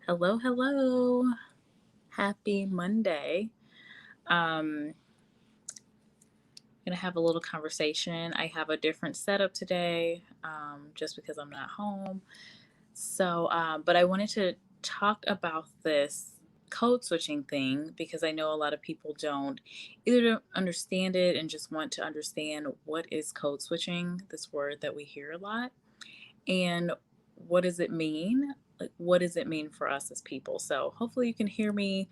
Hello, hello. Happy Monday. I'm gonna have a little conversation. I have a different setup today, just because I'm not home. But I wanted to talk about this code switching thing because I know a lot of people don't understand it and just want to understand what is code switching, this word that we hear a lot, and what does it mean? Like, what does it mean for us as people? So hopefully you can hear me.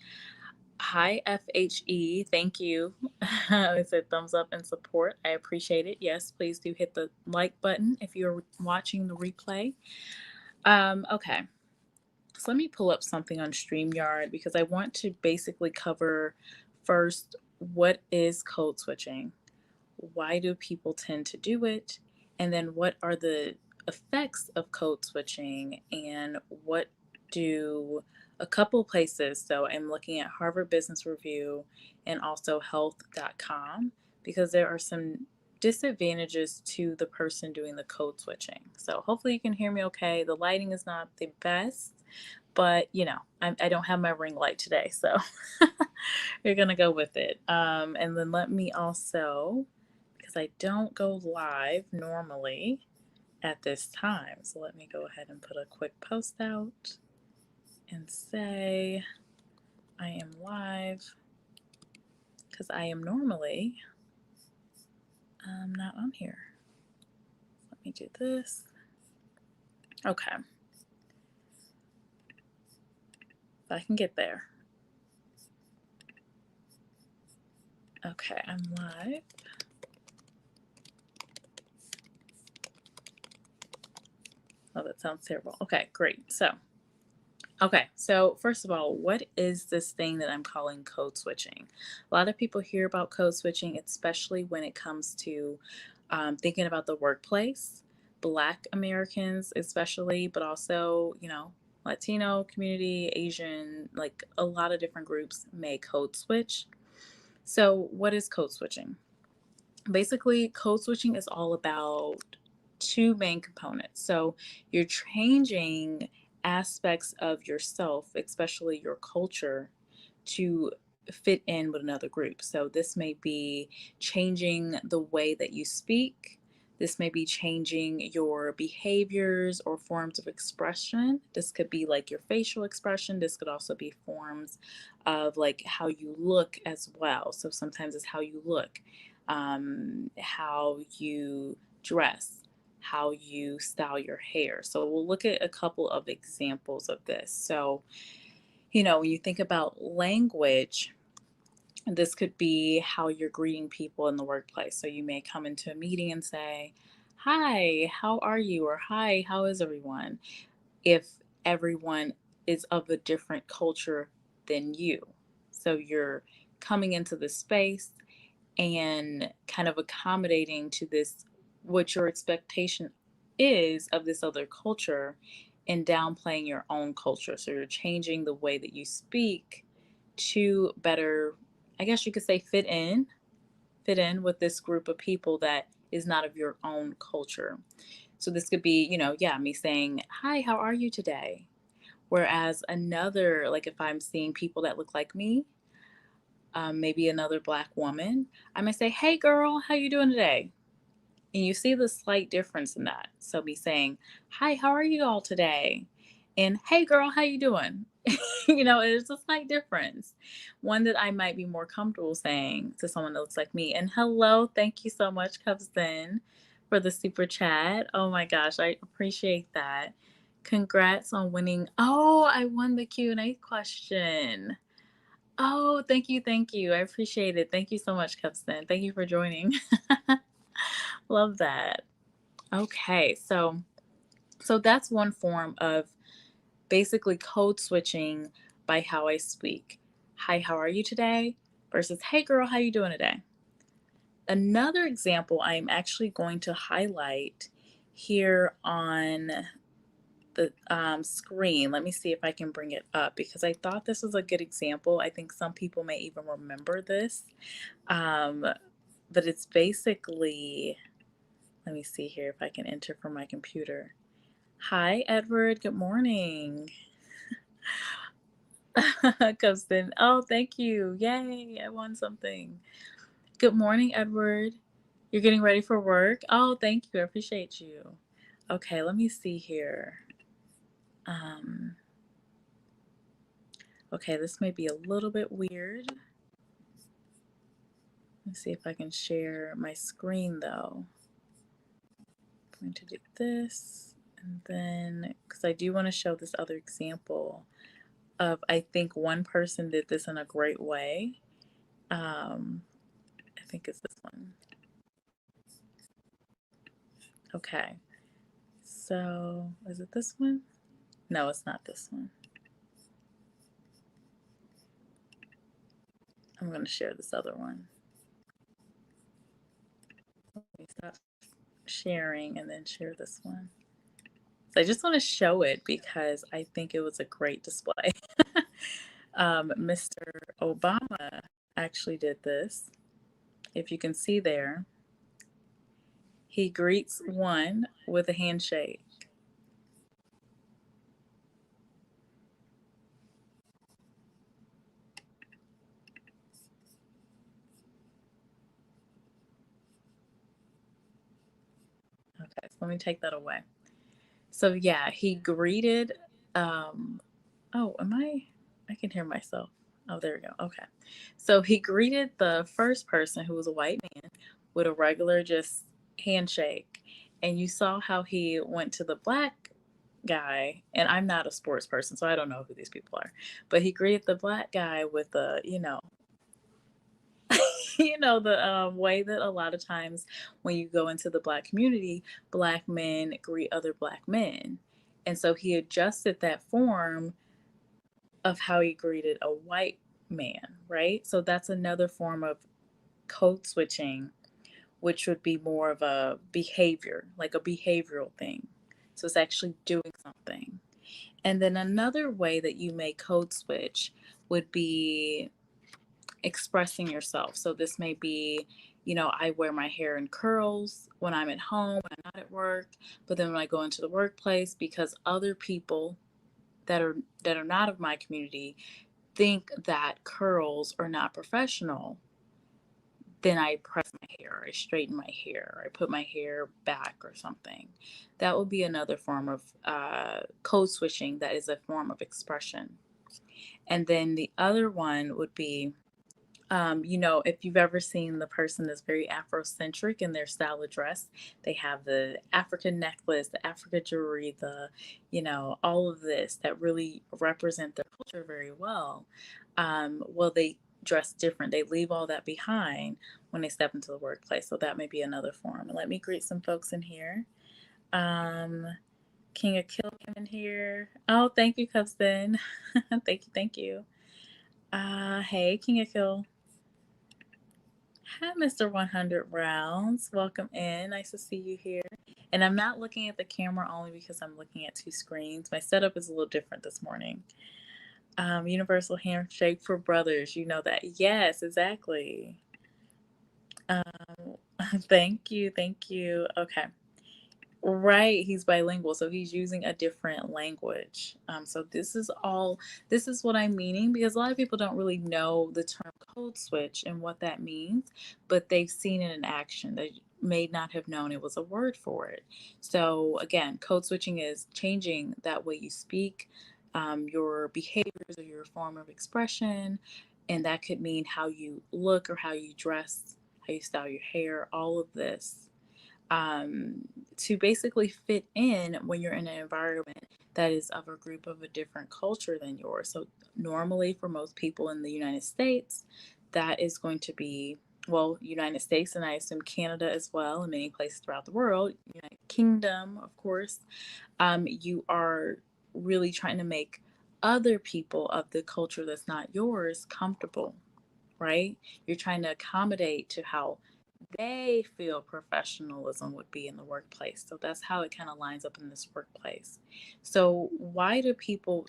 Hi, FHE. Thank you. It said thumbs up and support. I appreciate it. Yes, please do hit the like button if you're watching the replay. Okay, so let me pull up something on StreamYard because I want to basically cover first what is code switching, why do people tend to do it, and then what are the effects of code switching, and what do a couple places, so I'm looking at Harvard Business Review and also health.com, because there are some disadvantages to the person doing the code switching. So hopefully you can hear me okay. The lighting is not the best, but I don't have my ring light today, so you're gonna go with it. And then let me also, because I don't go live normally at this time, so let me go ahead and put a quick post out and say I am live, because I am normally not on here. Let me do this. Okay, if I can get there. Okay, I'm live. Oh, that sounds terrible. Okay, great. So first of all, what is this thing that I'm calling code switching? A lot of people hear about code switching, especially when it comes to thinking about the workplace, Black Americans especially, but also, Latino community, Asian, like a lot of different groups may code switch. So, what is code switching? Basically, code switching is all about two main components. So you're changing aspects of yourself, especially your culture, to fit in with another group. So this may be changing the way that you speak. This may be changing your behaviors or forms of expression. This could be like your facial expression. This could also be forms of like how you look as well. So sometimes it's how you look, how you dress, how you style your hair. So we'll look at a couple of examples of this. So, when you think about language, this could be how you're greeting people in the workplace. So you may come into a meeting and say, "Hi, how are you?" Or "Hi, how is everyone?" If everyone is of a different culture than you. So you're coming into the space and kind of accommodating to this, what your expectation is of this other culture, and downplaying your own culture. So you're changing the way that you speak to better, I guess you could say, fit in with this group of people that is not of your own culture. So this could be, yeah, me saying, "Hi, how are you today?" Whereas another, like if I'm seeing people that look like me, maybe another Black woman, I might say, "Hey girl, how you doing today?" And you see the slight difference in that. So me saying, "Hi, how are you all today?" And "Hey girl, how you doing?" There's a slight difference. One that I might be more comfortable saying to someone that looks like me. And hello, thank you so much, Cubston, for the super chat. Oh my gosh, I appreciate that. Congrats on winning. Oh, I won the Q&A question. Oh, thank you, thank you. I appreciate it. Thank you so much, Cubston. Thank you for joining. Love that. Okay, so that's one form of basically code switching by how I speak. "Hi, how are you today?" versus "Hey girl, how you doing today?" Another example I'm actually going to highlight here on the screen. Let me see if I can bring it up because I thought this was a good example. I think some people may even remember this. Um, but it's basically, let me see here if I can enter from my computer. "Hi, Edward. Good morning." Because then, oh, thank you. Yay, I won something. Good morning, Edward. You're getting ready for work? Oh, thank you. I appreciate you. Okay, let me see here. Um, okay, this may be a little bit weird. Let's see if I can share my screen though. I'm going to do this and then, because I do want to show this other example of, I think one person did this in a great way. I think it's this one. Okay, so is it this one? No, it's not this one. I'm going to share this other one. Let me stop sharing and then share this one. So I just want to show it because I think it was a great display. Mr. Obama actually did this. If you can see there, he greets one with a handshake. Okay, so let me take that away. So yeah, he greeted. Oh, I can hear myself. Oh, there we go. Okay, so he greeted the first person who was a white man with a regular just handshake, and you saw how he went to the black guy. And I'm not a sports person, so I don't know who these people are, but he greeted the black guy with a, the way that a lot of times when you go into the black community, black men greet other black men. And so he adjusted that form of how he greeted a white man, right? So that's another form of code switching, which would be more of a behavior, like a behavioral thing. So it's actually doing something. And then another way that you may code switch would be expressing yourself. So this may be, I wear my hair in curls when I'm at home, when I'm not at work, but then when I go into the workplace, because other people that are not of my community think that curls are not professional, then I press my hair, I straighten my hair, or I put my hair back or something. That would be another form of code switching that is a form of expression. And then the other one would be, if you've ever seen the person that's very Afrocentric in their style of dress, they have the African necklace, the African jewelry, all of this that really represent their culture very well. Well, they dress different. They leave all that behind when they step into the workplace. So that may be another form. Let me greet some folks in here. Um, King of Kill came in here. Oh, thank you, cousin. Thank you, thank you. Hey, King of Kill. Hi, Mr. 100 Rounds. Welcome in. Nice to see you here. And I'm not looking at the camera only because I'm looking at two screens. My setup is a little different this morning. Universal handshake for brothers. You know that. Yes, exactly. Um, thank you. Thank you. Okay. Right, he's bilingual, so he's using a different language. So this is what I'm meaning because a lot of people don't really know the term code switch and what that means, but they've seen it in action. They may not have known it was a word for it. So again, code switching is changing that way you speak, your behaviors or your form of expression, and that could mean how you look or how you dress, how you style your hair, all of this to basically fit in when you're in an environment that is of a group of a different culture than yours. So, normally, for most people in the United States, that is going to be, well, United States, and I assume Canada as well, and many places throughout the world, United Kingdom, of course. You are really trying to make other people of the culture that's not yours comfortable, right? You're trying to accommodate to how they feel professionalism would be in the workplace. So that's how it kind of lines up in this workplace. So, why do people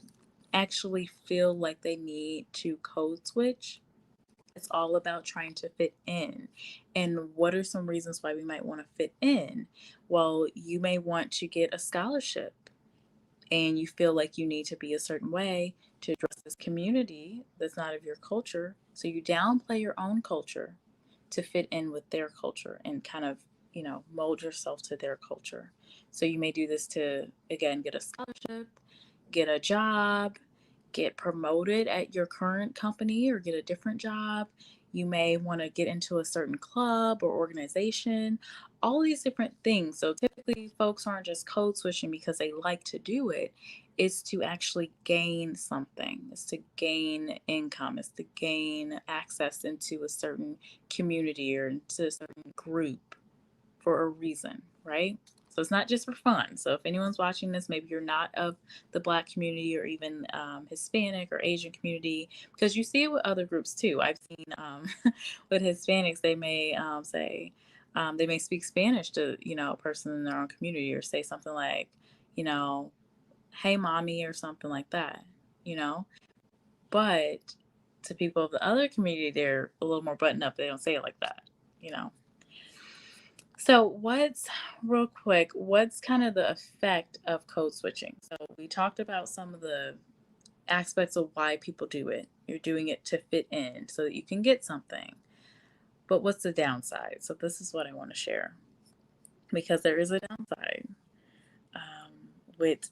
actually feel like they need to code switch? It's all about trying to fit in. And what are some reasons why we might want to fit in? Well, you may want to get a scholarship and you feel like you need to be a certain way to address this community that's not of your culture. So you downplay your own culture to fit in with their culture and kind of, mold yourself to their culture. So you may do this to, again, get a scholarship, get a job, get promoted at your current company or get a different job. You may want to get into a certain club or organization, all these different things. So typically, folks aren't just code switching because they like to do it. It's to actually gain something, it's to gain income, it's to gain access into a certain community or into a certain group for a reason, right? So it's not just for fun. So if anyone's watching this, maybe you're not of the Black community or even Hispanic or Asian community, because you see it with other groups too. I've seen with Hispanics, they may say, they may speak Spanish to, a person in their own community, or say something like, you know, hey, mommy, or something like that, you know. But to people of the other community, they're a little more buttoned up. They don't say it like that, you know. So, real quick, what's kind of the effect of code switching? So, we talked about some of the aspects of why people do it. You're doing it to fit in so that you can get something. But what's the downside? So, this is what I want to share, because there is a downside with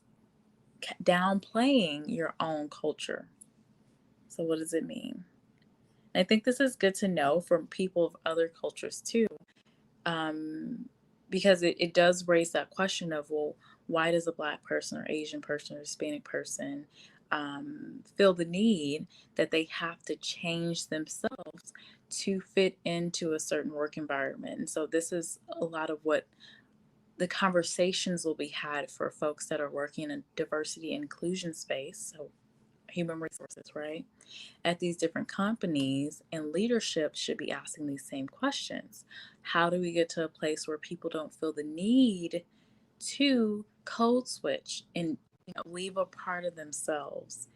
downplaying your own culture. So, what does it mean? I think this is good to know from people of other cultures too, because it does raise that question of, well, why does a Black person or Asian person or Hispanic person feel the need that they have to change themselves to fit into a certain work environment? And so this is a lot of what the conversations will be had for folks that are working in a diversity and inclusion space, so human resources, right? At these different companies, and leadership should be asking these same questions. How do we get to a place where people don't feel the need to code switch and, leave a part of themselves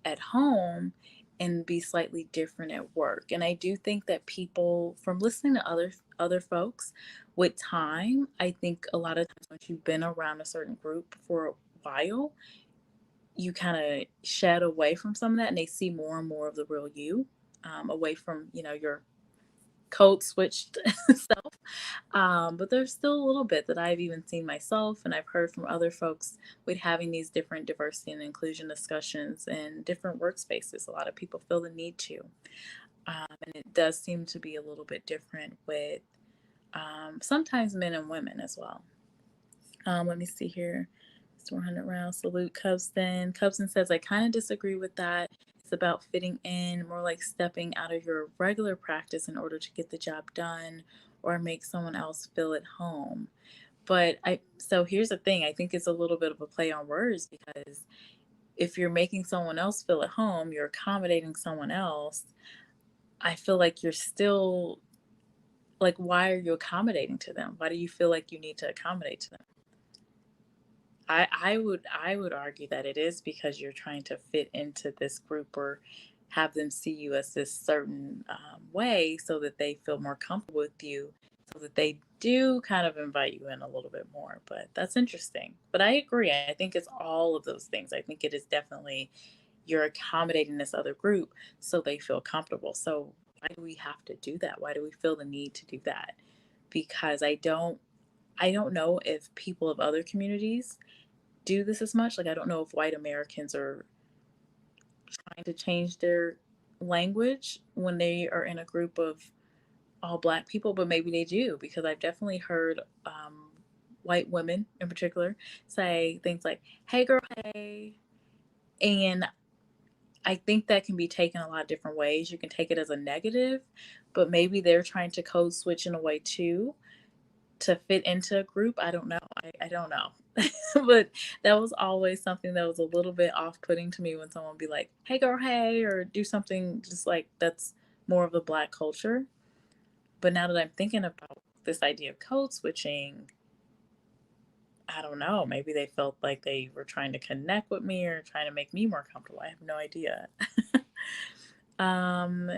at home and be slightly different at work? And I do think that people, from listening to other folks, with time, I think a lot of times once you've been around a certain group for a while, you kind of shed away from some of that, and they see more and more of the real you, away from, your code switched self. But there's still a little bit that I've even seen myself, and I've heard from other folks with having these different diversity and inclusion discussions in different workspaces. A lot of people feel the need to. And it does seem to be a little bit different with sometimes men and women as well. Let me see here. It's 100 rounds. Salute Cubston. Cubston says, I kind of disagree with that. It's about fitting in, more like stepping out of your regular practice in order to get the job done or make someone else feel at home. So here's the thing. I think it's a little bit of a play on words, because if you're making someone else feel at home, you're accommodating someone else. I feel like you're still, like, why are you accommodating to them? Why do you feel like you need to accommodate to them? I would argue that it is because you're trying to fit into this group or have them see you as this certain way, so that they feel more comfortable with you, so that they do kind of invite you in a little bit more. But that's interesting. But I agree. I think it's all of those things. I think it is definitely, you're accommodating this other group so they feel comfortable. So why do we have to do that? Why do we feel the need to do that? Because I don't know if people of other communities do this as much. Like, I don't know if white Americans are trying to change their language when they are in a group of all Black people, but maybe they do, because I've definitely heard white women in particular say things like, hey girl, hey. And I think that can be taken a lot of different ways. You can take it as a negative, but maybe they're trying to code switch in a way too, to fit into a group. I don't know. I don't know. But that was always something that was a little bit off-putting to me, when someone would be like, hey girl, hey, or do something just like that's more of the Black culture. But now that I'm thinking about this idea of code switching, I don't know. Maybe they felt like they were trying to connect with me or trying to make me more comfortable. I have no idea. um,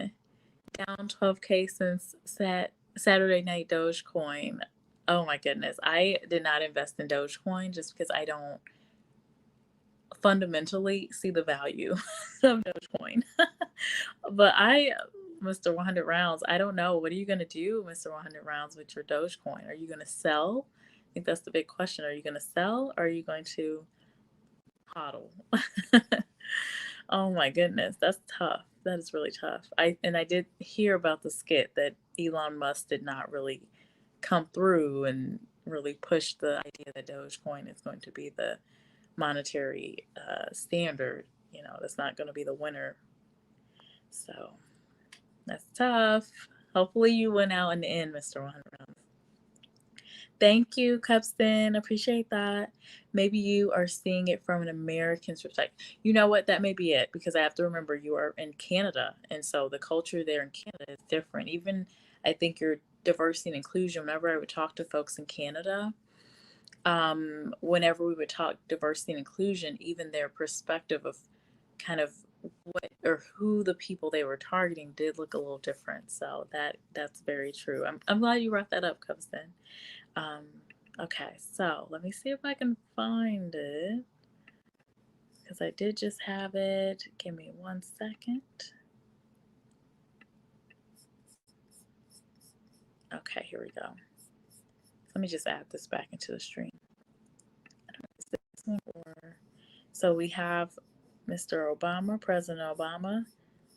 Down 12K since Saturday night Dogecoin. Oh my goodness. I did not invest in Dogecoin just because fundamentally see the value of Dogecoin. But Mr. 100 rounds, I don't know. What are you going to do, Mr. 100 rounds, with your Dogecoin? Are you going to sell? I think that's the big question. Are you going to sell, or are you going to hodl? Oh my goodness, that's tough. That is really tough. I did hear about the skit that Elon Musk did not really come through and really push the idea that Dogecoin is going to be the monetary standard. That's not going to be the winner. So that's tough. Hopefully you went out in the end, Mr. 100 rounds. Thank you, Cupston. Appreciate that. Maybe you are seeing it from an American's perspective. You know what? That may be it, because I have to remember you are in Canada. And so the culture there in Canada is different. Even I think your diversity and inclusion, whenever I would talk to folks in Canada, whenever we would talk diversity and inclusion, even their perspective of kind of what or who the people they were targeting did look a little different. So that's very true. I'm glad you brought that up, Cubston. Okay, so let me see if I can find it, because I did just have it. Give me 1 second. Okay, here we go. Let me just add this back into the stream. So we have Mr. Obama, President Obama,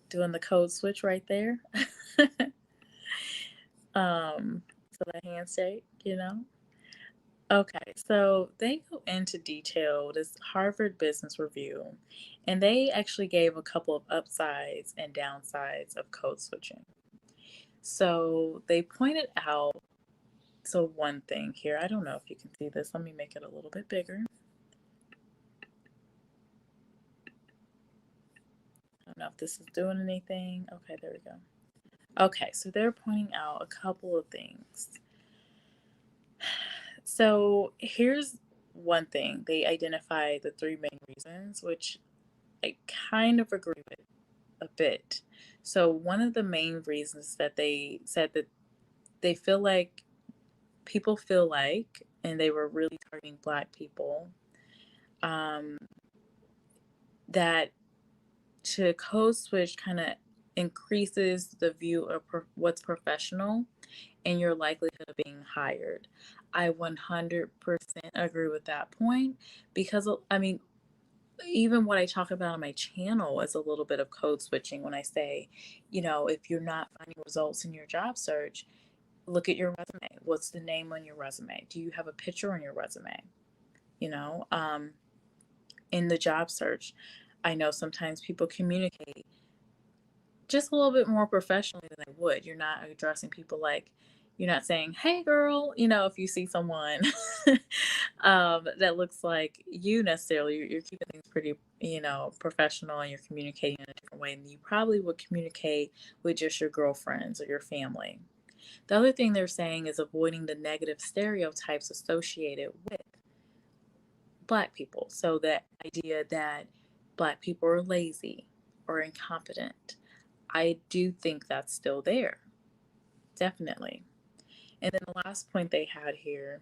doing the code switch right there. So that handshake, Okay, so they go into detail, this Harvard Business Review, and they actually gave a couple of upsides and downsides of code switching. So they pointed out, one thing here, I don't know if you can see this, let me make it a little bit bigger. I don't know if this is doing anything. Okay, there we go. Okay, so they're pointing out a couple of things. So here's one thing. They identify the three main reasons, which I kind of agree with a bit. So one of the main reasons that they said that they feel like people feel like, and they were really targeting Black people, that to code switch kind of increases the view of what's professional and your likelihood of being hired. I 100% agree with that point, because, I mean, even what I talk about on my channel is a little bit of code switching when I say, if you're not finding results in your job search, look at your resume. What's the name on your resume? Do you have a picture on your resume? In the job search, I know sometimes people communicate just a little bit more professionally than they would. You're not addressing people like, you're not saying, hey girl, if you see someone that looks like you necessarily, you're keeping things pretty, professional, and you're communicating in a different way than you probably would communicate with just your girlfriends or your family. The other thing they're saying is avoiding the negative stereotypes associated with Black people. So that idea that Black people are lazy or incompetent, I do think that's still there. Definitely. And then the last point they had here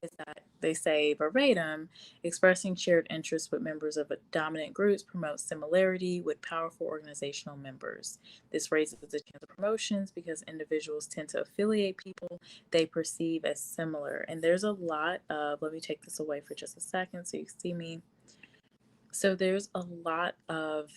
is that they say verbatim, expressing shared interests with members of dominant groups promotes similarity with powerful organizational members. This raises the chance of promotions because individuals tend to affiliate people they perceive as similar. And there's a lot of, let me take this away for just a second so you see me. So there's a lot of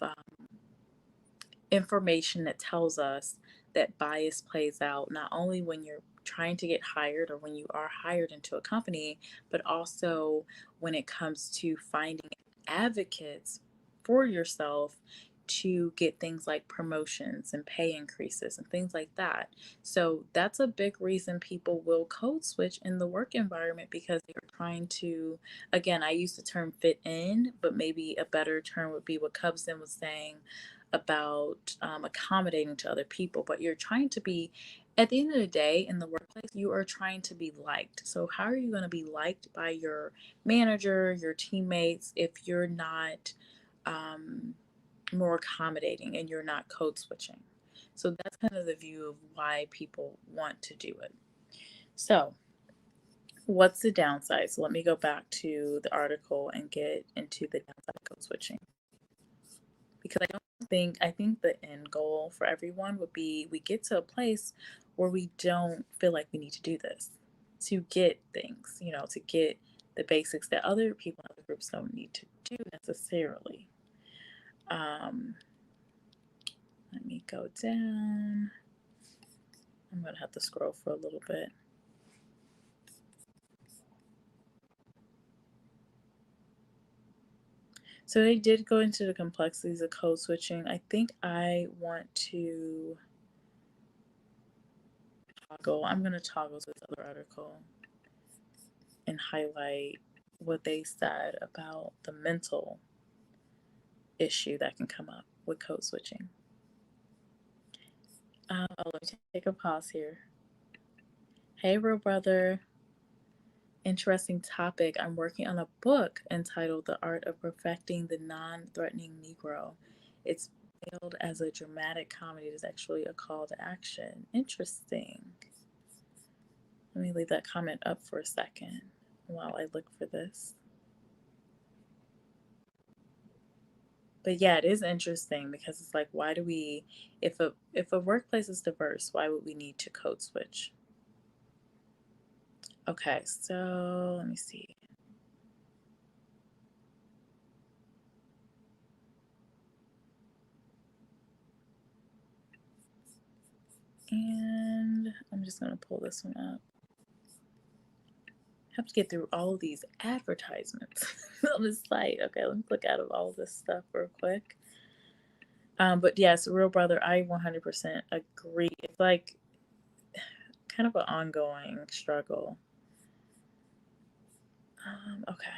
information that tells us that bias plays out not only when you're trying to get hired or when you are hired into a company, but also when it comes to finding advocates for yourself to get things like promotions and pay increases and things like that. So that's a big reason people will code switch in the work environment, because they're trying to, again, I use the term fit in, but maybe a better term would be what Cubson was saying about accommodating to other people. But you're trying to be, at the end of the day, in the workplace, you are trying to be liked. So how are you going to be liked by your manager, your teammates, if you're not more accommodating and you're not code switching? So that's kind of the view of why people want to do it. So What's the downside? So let me go back to the article and get into the downside of code switching. Because I think the end goal for everyone would be we get to a place where we don't feel like we need to do this to get things, to get the basics that other people in other groups don't need to do necessarily. Um, Let me go down. I'm going to have to scroll for a little bit. So they did go into the complexities of code switching. I think I want to I'm going to toggle to this other article and highlight what they said about the mental issue that can come up with code switching. Let me take a pause here. Hey, real brother. Interesting topic. I'm working on a book entitled The Art of Perfecting the Non-Threatening Negro. It's billed as a dramatic comedy. It is actually a call to action. Interesting. Let me leave that comment up for a second while I look for this. But yeah, it is interesting because it's like, why do we, if a workplace is diverse, why would we need to code switch? Okay, so let me see. And I'm just going to pull this one up. I have to get through all of these advertisements on the site. Okay, let me click out of all this stuff real quick. But yes, real brother, I 100% agree. It's like kind of an ongoing struggle. Okay.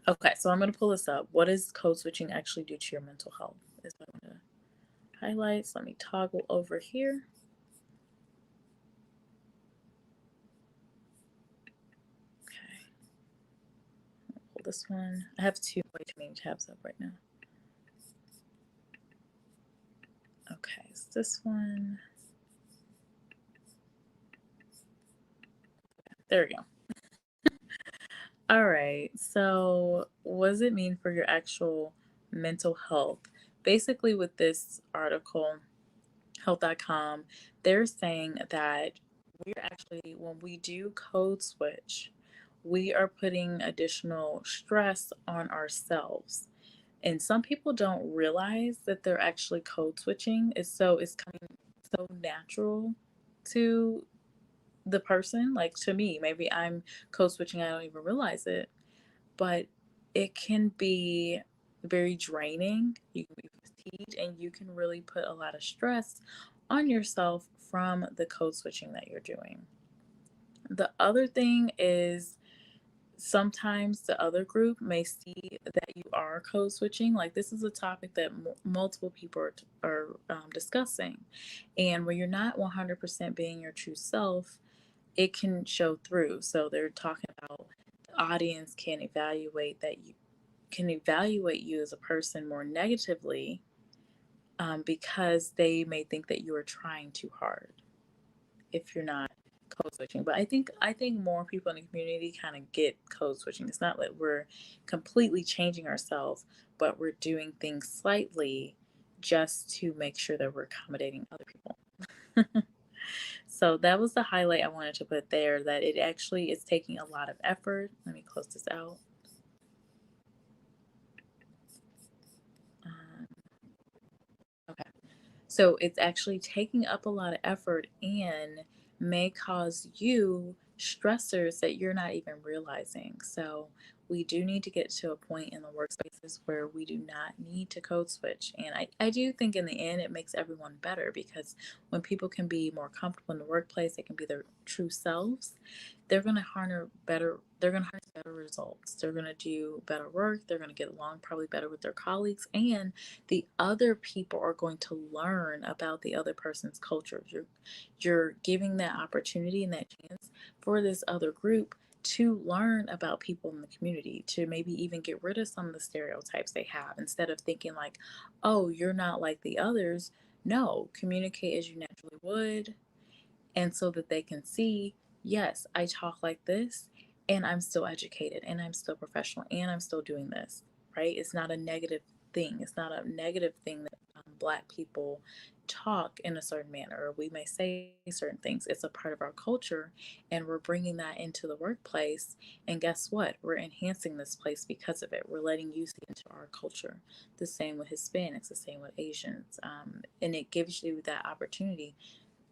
Okay, so I'm going to pull this up. What does code switching actually do to your mental health? Is what I'm going to highlight. So let me toggle over here. Okay. Pull this one. I have way too many tabs up right now. Okay, so this one. There we go. All right. So, what does it mean for your actual mental health? Basically, with this article, health.com, they're saying that we're actually, when we do code switch, we are putting additional stress on ourselves. And some people don't realize that they're actually code switching. It's coming so natural to the person. Like to me, maybe I'm code switching, I don't even realize it, but it can be very draining. You can be fatigued, and you can really put a lot of stress on yourself from the code switching that you're doing. The other thing is sometimes the other group may see that you are code switching. Like this is a topic that multiple people are discussing. And when you're not 100% being your true self, it can show through. So they're talking about the audience can evaluate you as a person more negatively because they may think that you are trying too hard if you're not code switching. But I think more people in the community kind of get code switching. It's not that we're completely changing ourselves, but we're doing things slightly just to make sure that we're accommodating other people. So that was the highlight I wanted to put there, that it actually is taking a lot of effort. Let me close this out. Um, okay. So it's actually taking up a lot of effort and may cause you stressors that you're not even realizing. So we do need to get to a point in the workspaces where we do not need to code switch. And I do think in the end it makes everyone better, because when people can be more comfortable in the workplace, they can be their true selves, they're going to harness better results. They're going to do better work. They're going to get along probably better with their colleagues, and the other people are going to learn about the other person's culture. You're giving that opportunity and that chance for this other group to learn about people in the community, to maybe even get rid of some of the stereotypes they have, instead of thinking like, oh, you're not like the others. No, communicate as you naturally would, and so that they can see yes, I talk like this and I'm still educated and I'm still professional and I'm still doing this, right? It's not a negative thing. It's not a negative thing that Black people talk in a certain manner or we may say certain things. It's a part of our culture and we're bringing that into the workplace. And guess what? We're enhancing this place because of it. We're letting you see into our culture. The same with Hispanics, the same with Asians. And it gives you that opportunity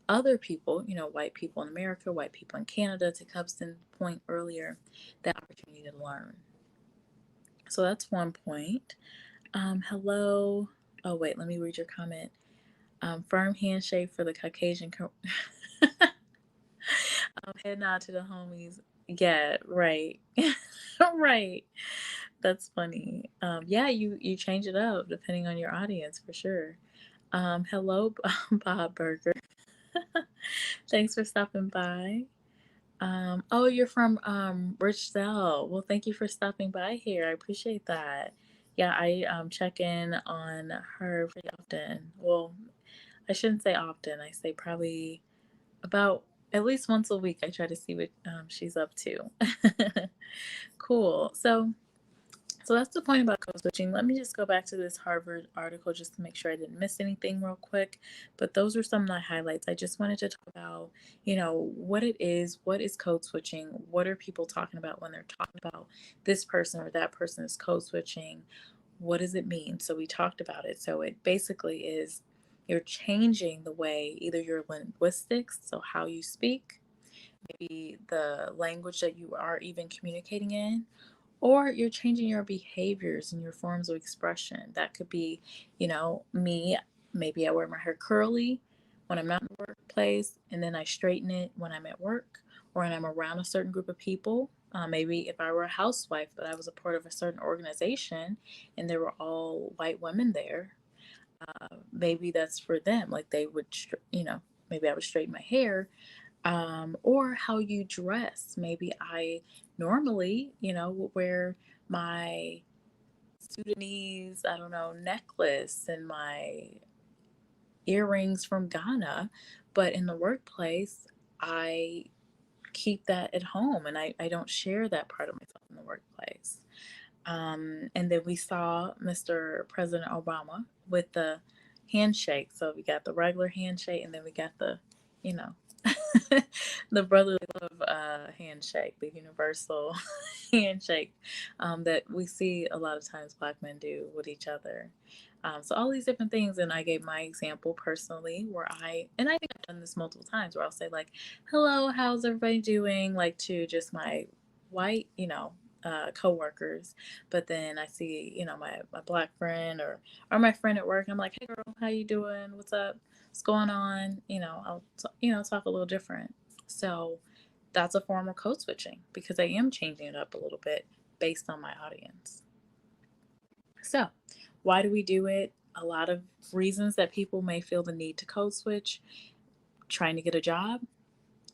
other people, white people in America, white people in Canada, to Cubston's point earlier, that opportunity to learn. So that's one point. Hello. Oh, wait, let me read your comment. Firm handshake for the Caucasian. Head nod to the homies. Yeah, right. Right. That's funny. Yeah, you change it up depending on your audience for sure. Hello, Bob Burger. Thanks for stopping by. Oh, you're from Richdale. Well, thank you for stopping by here. I appreciate that. Yeah, I check in on her pretty often. Well, I shouldn't say often. I say probably about at least once a week. I try to see what she's up to. Cool. So that's the point about code switching. Let me just go back to this Harvard article just to make sure I didn't miss anything real quick. But those are some of my highlights. I just wanted to talk about, what it is, what is code switching, what are people talking about when they're talking about this person or that person is code switching, what does it mean? So we talked about it. So it basically is you're changing the way either your linguistics, so how you speak, maybe the language that you are even communicating in, or you're changing your behaviors and your forms of expression. That could be, me. Maybe I wear my hair curly when I'm not in the workplace, and then I straighten it when I'm at work or when I'm around a certain group of people. Maybe if I were a housewife, but I was a part of a certain organization and there were all white women there, maybe that's for them. Like they would, maybe I would straighten my hair, or how you dress. Maybe I normally, would wear my Sudanese, I don't know, necklace and my earrings from Ghana, but in the workplace, I keep that at home and I don't share that part of myself in the workplace. And then we saw Mr. President Obama with the handshake. So we got the regular handshake and then we got the, you know, the brotherly love handshake, the universal handshake that we see a lot of times Black men do with each other. So all these different things, and I gave my example personally where and I think I've done this multiple times where I'll say like, hello, how's everybody doing? Like to just my white, co-workers, but then I see, my Black friend or my friend at work, and I'm like, hey girl, how you doing? What's up? What's going on? I'll talk a little different. So that's a form of code switching because I am changing it up a little bit based on my audience. So why do we do it? A lot of reasons that people may feel the need to code switch. Trying to get a job,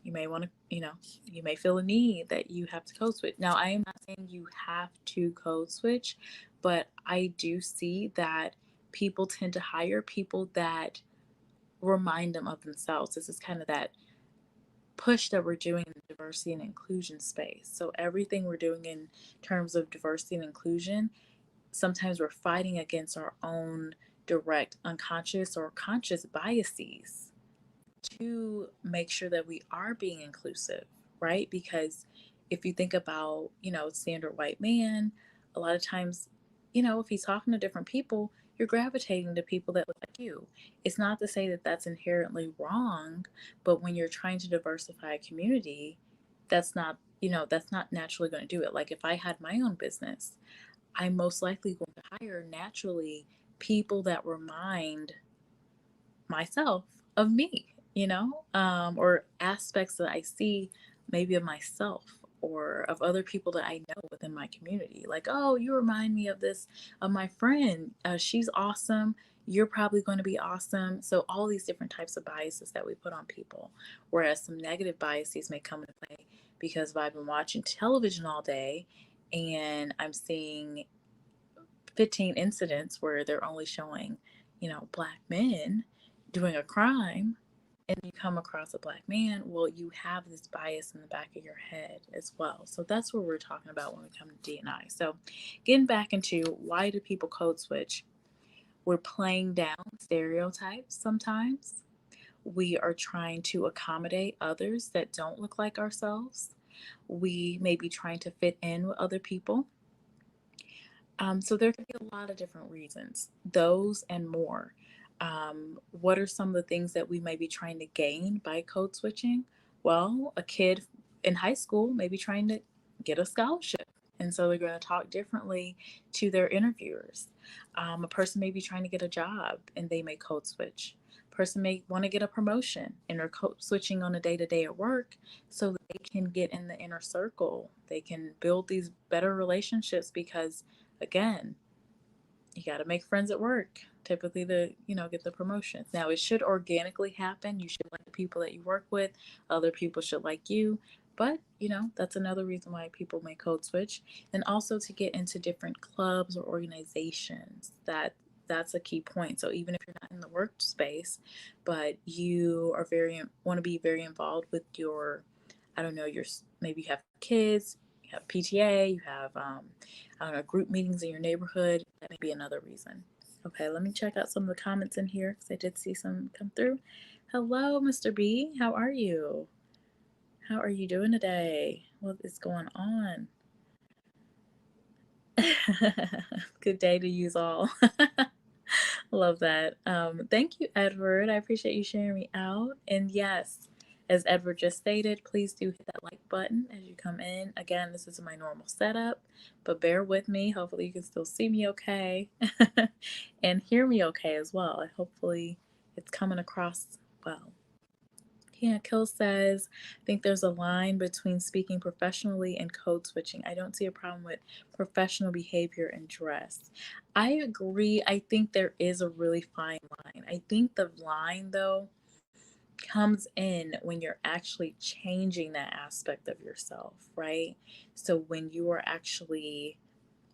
you may want to, you may feel a need that you have to code switch. Now, I am not saying you have to code switch, but I do see that people tend to hire people that remind them of themselves. This is kind of that push that we're doing in the diversity and inclusion space. So everything we're doing in terms of diversity and inclusion, sometimes we're fighting against our own direct unconscious or conscious biases to make sure that we are being inclusive, right? Because if you think about, standard white man, a lot of times, if he's talking to different people, you're gravitating to people that look like you. It's not to say that that's inherently wrong, but when you're trying to diversify a community, that's not naturally going to do it. Like if I had my own business, I'm most likely going to hire naturally people that remind myself of me, or aspects that I see maybe of myself or of other people that I know within my community. Like, oh, you remind me of this, of my friend. She's awesome. You're probably going to be awesome. So, all these different types of biases that we put on people, whereas some negative biases may come into play because if I've been watching television all day and I'm seeing 15 incidents where they're only showing, Black men doing a crime, and you come across a Black man, well, you have this bias in the back of your head as well. So that's what we're talking about when we come to D&I. So getting back into why do people code switch? We're playing down stereotypes sometimes. We are trying to accommodate others that don't look like ourselves. We may be trying to fit in with other people. So there could be a lot of different reasons, those and more. What are some of the things that we may be trying to gain by code switching? Well, a kid in high school may be trying to get a scholarship. And so they're going to talk differently to their interviewers. A person may be trying to get a job and they may code switch. A person may want to get a promotion and they're code switching on a day to day at work so that they can get in the inner circle. They can build these better relationships because, again, you got to make friends at work typically to get the promotions. Now it should organically happen. You should like the people that you work with, other people should like you, but that's another reason why people may code switch. And also to get into different clubs or organizations, that's a key point. So even if you're not in the workspace, but you are want to be very involved with your, I don't know, maybe you have kids, you have PTA, you have I don't know, group meetings in your neighborhood. That may be another reason. Okay, let me check out some of the comments in here because I did see some come through. Hello, Mr. B. How are you? How are you doing today? What is going on? Good day to use all. Love that. Thank you, Edward. I appreciate you sharing me out. And yes, as Edward just stated, please do hit that like button as you come in. Again, this is my normal setup, but bear with me. Hopefully you can still see me okay and hear me okay as well. Hopefully it's coming across well. Yeah, Kill says, I think there's a line between speaking professionally and code switching. I don't see a problem with professional behavior and dress. I agree. I think there is a really fine line. I think the line, though, comes in when you're actually changing that aspect of yourself, right? So when you are actually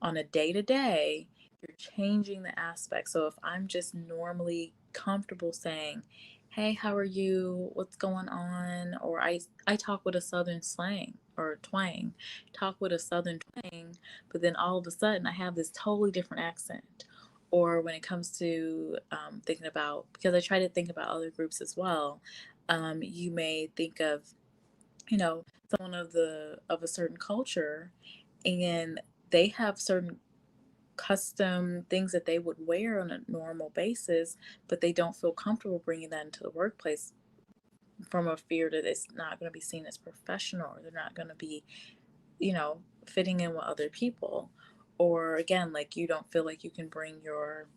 on a day to day, you're changing the aspect. So if I'm just normally comfortable saying, hey, how are you? What's going on? Or I talk with a southern slang or twang, talk with a southern twang, but then all of a sudden I have this totally different accent. Or when it comes to thinking about, because I try to think about other groups as well, you may think of, someone of a certain culture, and they have certain custom things that they would wear on a normal basis, but they don't feel comfortable bringing that into the workplace from a fear that it's not going to be seen as professional, or they're not going to be, fitting in with other people. Or again, like you don't feel like you can bring your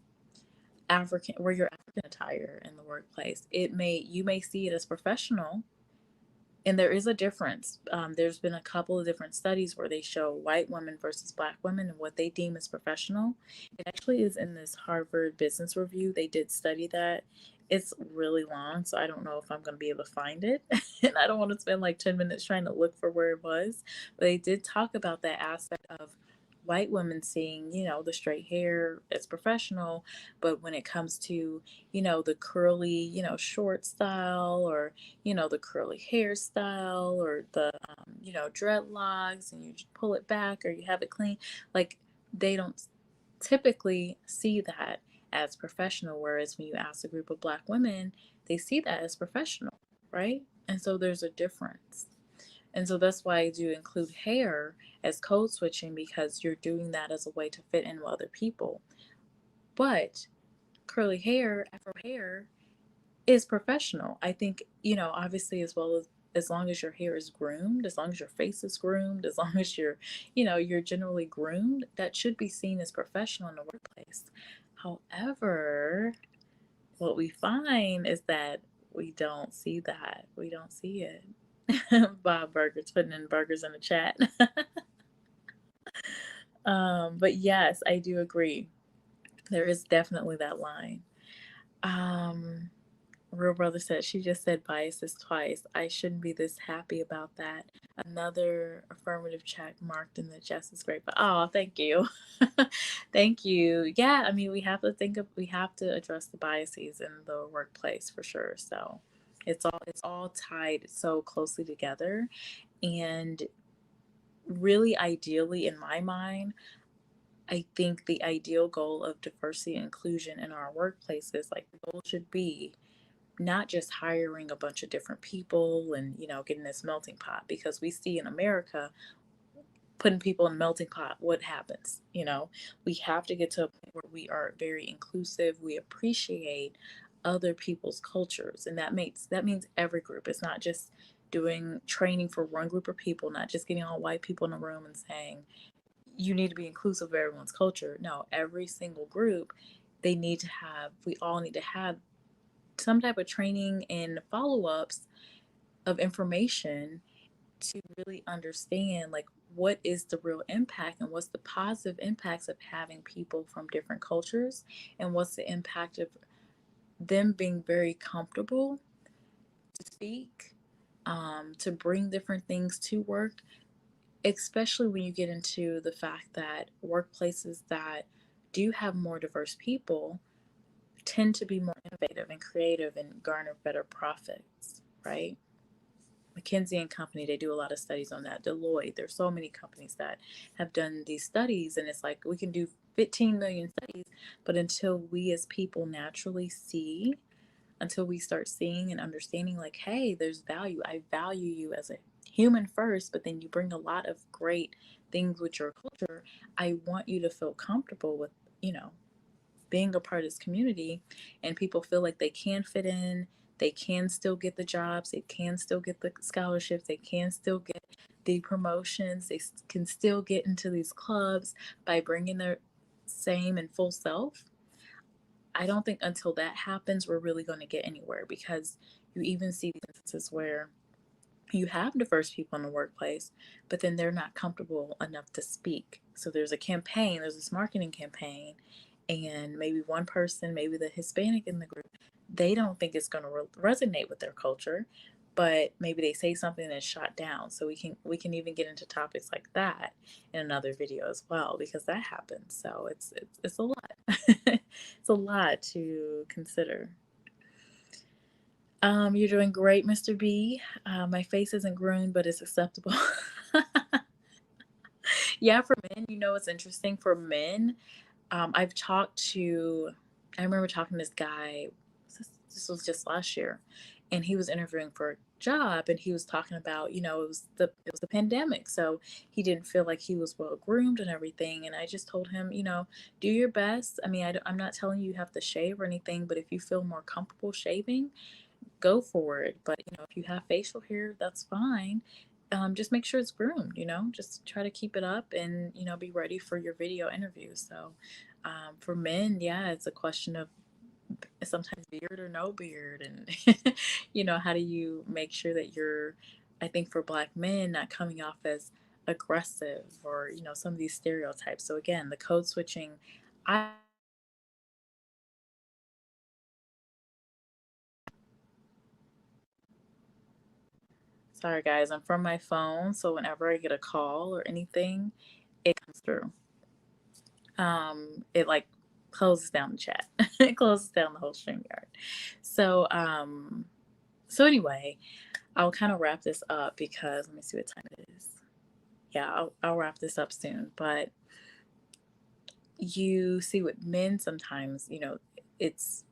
your African attire in the workplace. You may see it as professional, and there is a difference. There's been a couple of different studies where they show white women versus Black women and what they deem as professional. It actually is in this Harvard Business Review. They did study that. It's really long, so I don't know if I'm going to be able to find it. And I don't want to spend like 10 minutes trying to look for where it was. But they did talk about that aspect of white women seeing, the straight hair as professional. But when it comes to, the curly, short style, or, the curly hairstyle, or the, dreadlocks, and you just pull it back or you have it clean, like they don't typically see that as professional. Whereas when you ask a group of Black women, they see that as professional, right? And so there's a difference. And so that's why I do include hair as code switching, because you're doing that as a way to fit in with other people. But curly hair, afro hair is professional. I think, obviously, as long as your hair is groomed, as long as your face is groomed, as long as you're generally groomed, that should be seen as professional in the workplace. However, what we find is that we don't see that. We don't see it. Bob Burgers putting in burgers in the chat. But yes, I do agree. There is definitely that line. Real Brother said, she just said biases twice. I shouldn't be this happy about that. Another affirmative check marked in the Justice Great. But oh, thank you. Thank you. Yeah, I mean, we have to address the biases in the workplace for sure. So It's all tied so closely together. And really, ideally, in my mind, I think the ideal goal of diversity and inclusion in our workplaces, like the goal should be not just hiring a bunch of different people and, getting this melting pot, because we see in America, putting people in the melting pot, what happens? We have to get to a point where we are very inclusive. We appreciate other people's cultures, and that means every group. It's not just doing training for one group of people, not just getting all white people in a room and saying you need to be inclusive of everyone's culture. No, every single group, we all need to have some type of training and follow-ups of information to really understand, like, what is the real impact and what's the positive impacts of having people from different cultures, and what's the impact of them being very comfortable to speak, to bring different things to work, especially when you get into the fact that workplaces that do have more diverse people tend to be more innovative and creative and garner better profits, right? McKinsey and Company, they do a lot of studies on that. Deloitte, there's so many companies that have done these studies, and it's like we can do 15 million studies, but until we as people naturally see, until we start seeing and understanding, like, hey, there's value. I value you as a human first, but then you bring a lot of great things with your culture. I want you to feel comfortable with, you know, being a part of this community, and people feel like they can fit in, they can still get the jobs, they can still get the scholarships, they can still get the promotions, they can still get into these clubs by bringing their same and full self. I don't think until that happens, we're really going to get anywhere, because you even see these instances where you have diverse people in the workplace, but then they're not comfortable enough to speak. So there's a campaign, there's this marketing campaign, and maybe one person, maybe the Hispanic in the group, they don't think it's going to resonate with their culture, but maybe they say something that's shot down. So we can even get into topics like that in another video as well, because that happens. So it's a lot. It's a lot to consider. You're doing great, Mr. B. My face isn't groomed, but it's acceptable. Yeah, for men, it's interesting. For men, I've talked to, I remember talking to this guy, this was just last year, and he was interviewing for a job, and he was talking about, it was the pandemic, so he didn't feel like he was well groomed and everything. And I just told him, do your best. I mean, I'm not telling you have to shave or anything, but if you feel more comfortable shaving, go for it. But if you have facial hair, that's fine. Just make sure it's groomed. Just try to keep it up, and be ready for your video interview. So for men, yeah, it's a question of sometimes beard or no beard, and how do you make sure that you're, I think for Black men, not coming off as aggressive, or some of these stereotypes. So again, the code switching, I sorry guys, I'm from my phone, so whenever I get a call or anything, it comes through. It like closes down the chat. It closes down the whole StreamYard. So so anyway, I'll kind of wrap this up, because let me see what time it is. Yeah, I'll wrap this up soon. But you see with men sometimes, it's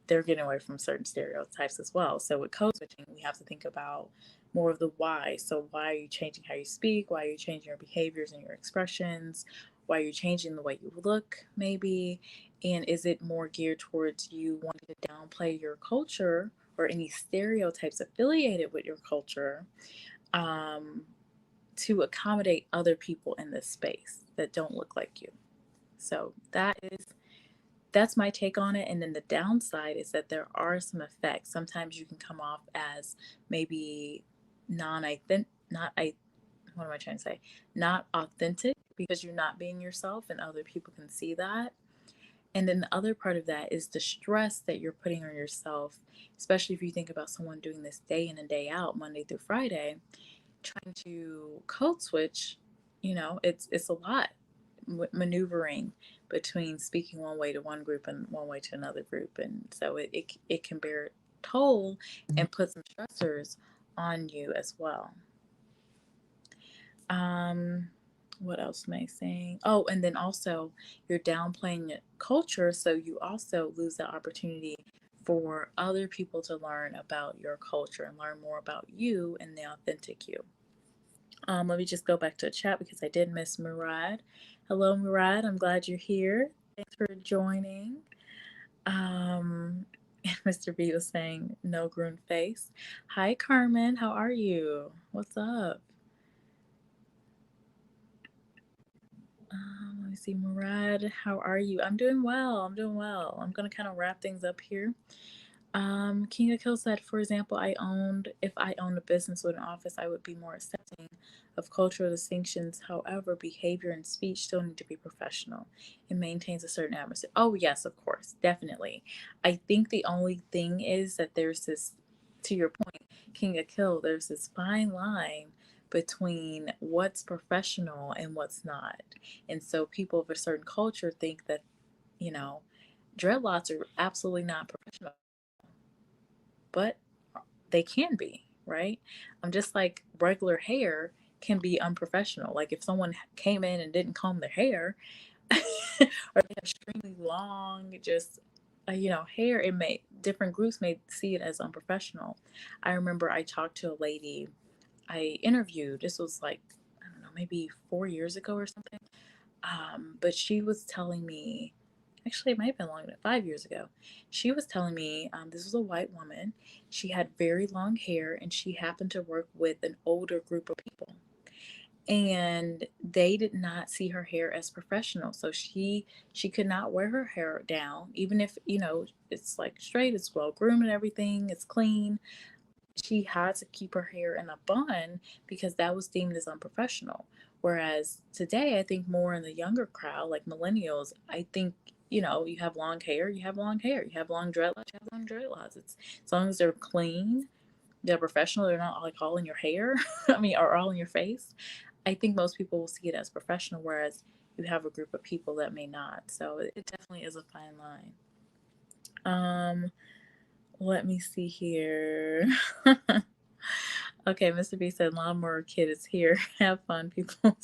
they're getting away from certain stereotypes as well. So with code switching, we have to think about more of the why. So why are you changing how you speak? Why are you changing your behaviors and your expressions? Why are you changing the way you look, maybe? And is it more geared towards you wanting to downplay your culture or any stereotypes affiliated with your culture, um, to accommodate other people in this space that don't look like you? So that's my take on it. And then the downside is that there are some effects. Sometimes you can come off as maybe not I what am I trying to say? Not authentic, because you're not being yourself, and other people can see that. And then the other part of that is the stress that you're putting on yourself, especially if you think about someone doing this day in and day out, Monday through Friday, trying to code switch. It's a lot, maneuvering between speaking one way to one group and one way to another group, and so it can bear toll and put some stressors on you as well. Um, what else am I saying? Oh, and then also you're downplaying culture, so you also lose the opportunity for other people to learn about your culture and learn more about you and the authentic you. Let me just go back to the chat because I did miss Murad. Hello, Murad. I'm glad you're here. Thanks for joining. And Mr. B was saying, no green face. Hi, Carmen. How are you? What's up? Let me see, Murad. How are you? I'm doing well. I'm doing well. I'm going to kind of wrap things up here. King of Kill said, for example, if I owned a business with an office, I would be more accepting of cultural distinctions. However, behavior and speech still need to be professional. It maintains a certain atmosphere. Oh, yes, of course, definitely. I think the only thing is that there's this, to your point, King of Kill, there's this fine line between what's professional and what's not. And so people of a certain culture think that, you know, dreadlocks are absolutely not professional, but they can be, right? I'm just like regular hair can be unprofessional. Like if someone came in and didn't comb their hair, or they have extremely long, just hair, it may different groups may see it as unprofessional. I remember I talked to a lady I interviewed. This was like, I don't know, maybe 4 years ago or something. But she was telling me, actually, it might have been longer than 5 years ago. She was telling me this was a white woman. She had very long hair, and she happened to work with an older group of people. And they did not see her hair as professional, so she could not wear her hair down, even if it's like straight, it's well groomed and everything, it's clean. She had to keep her hair in a bun because that was deemed as unprofessional. Whereas today, I think more in the younger crowd, like millennials, I think, you have long hair, you have long hair. You have long dreadlocks, you have long dreadlocks. It's as long as they're clean, they're professional, they're not like all in your hair, I mean, or all in your face. I think most people will see it as professional, whereas you have a group of people that may not. So it definitely is a fine line. Let me see here. Okay, Mr. B said Lawnmower Kid is here. Have fun, people.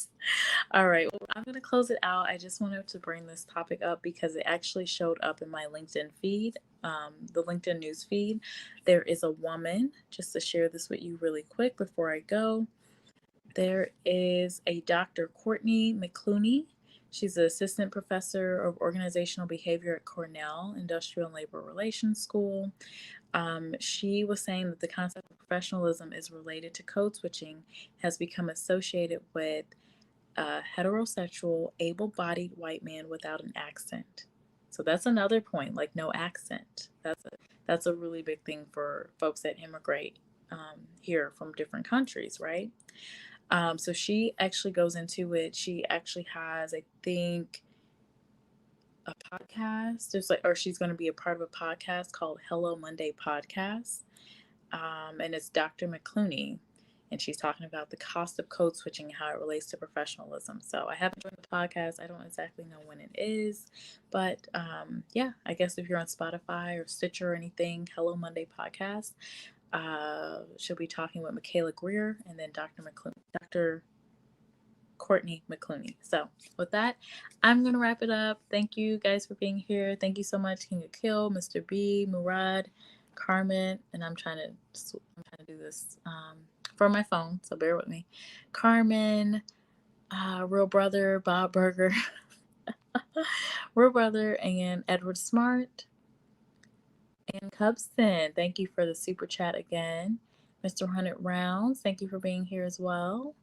All right, well, I'm going to close it out. I just wanted to bring this topic up because it actually showed up in my LinkedIn feed, the LinkedIn news feed. There is a woman, just to share this with you really quick before I go. There is a Dr. Courtney McClooney. She's an assistant professor of organizational behavior at Cornell Industrial and Labor Relations School. She was saying that the concept of professionalism is related to code switching, has become associated with a heterosexual, able-bodied white man without an accent. So that's another point, like no accent. That's a really big thing for folks that immigrate here from different countries, right? So she actually goes into it. She actually has, I think, a podcast. Or she's going to be a part of a podcast called Hello Monday Podcast. And it's Dr. McClooney. And she's talking about the cost of code switching and how it relates to professionalism. So I haven't joined the podcast. I don't exactly know when it is. But yeah, I guess if you're on Spotify or Stitcher or anything, Hello Monday Podcast. She'll be talking with Michaela Greer and then Dr. Courtney McClooney. So with that, I'm gonna wrap it up. Thank you guys for being here. Thank you so much, King of Kill, Mr. B, Murad, Carmen, and I'm trying to do this from my phone, so bear with me. Carmen, Real Brother, Bob Burger, Real Brother, and Edward Smart, and Cubston. Thank you for the super chat again. Mr. 100 Rounds, thank you for being here as well.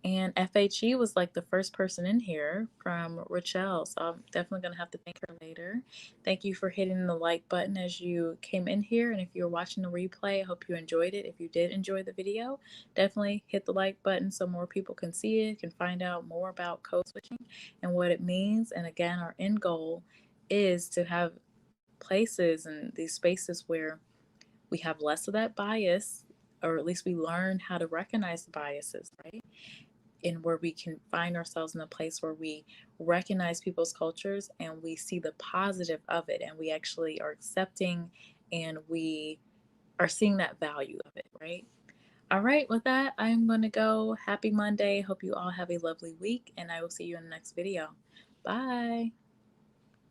And FHE was like the first person in here from Rachel. So I'm definitely going to have to thank her later. Thank you for hitting the like button as you came in here. And if you're watching the replay, I hope you enjoyed it. If you did enjoy the video, definitely hit the like button so more people can see it, can find out more about code switching and what it means. And again, our end goal is to have places and these spaces where we have less of that bias, or at least we learn how to recognize the biases, right? And where we can find ourselves in a place where we recognize people's cultures and we see the positive of it, and we actually are accepting, and we are seeing that value of it, right? All right, with that, I'm going to go. Happy Monday. Hope you all have a lovely week, and I will see you in the next video. Bye.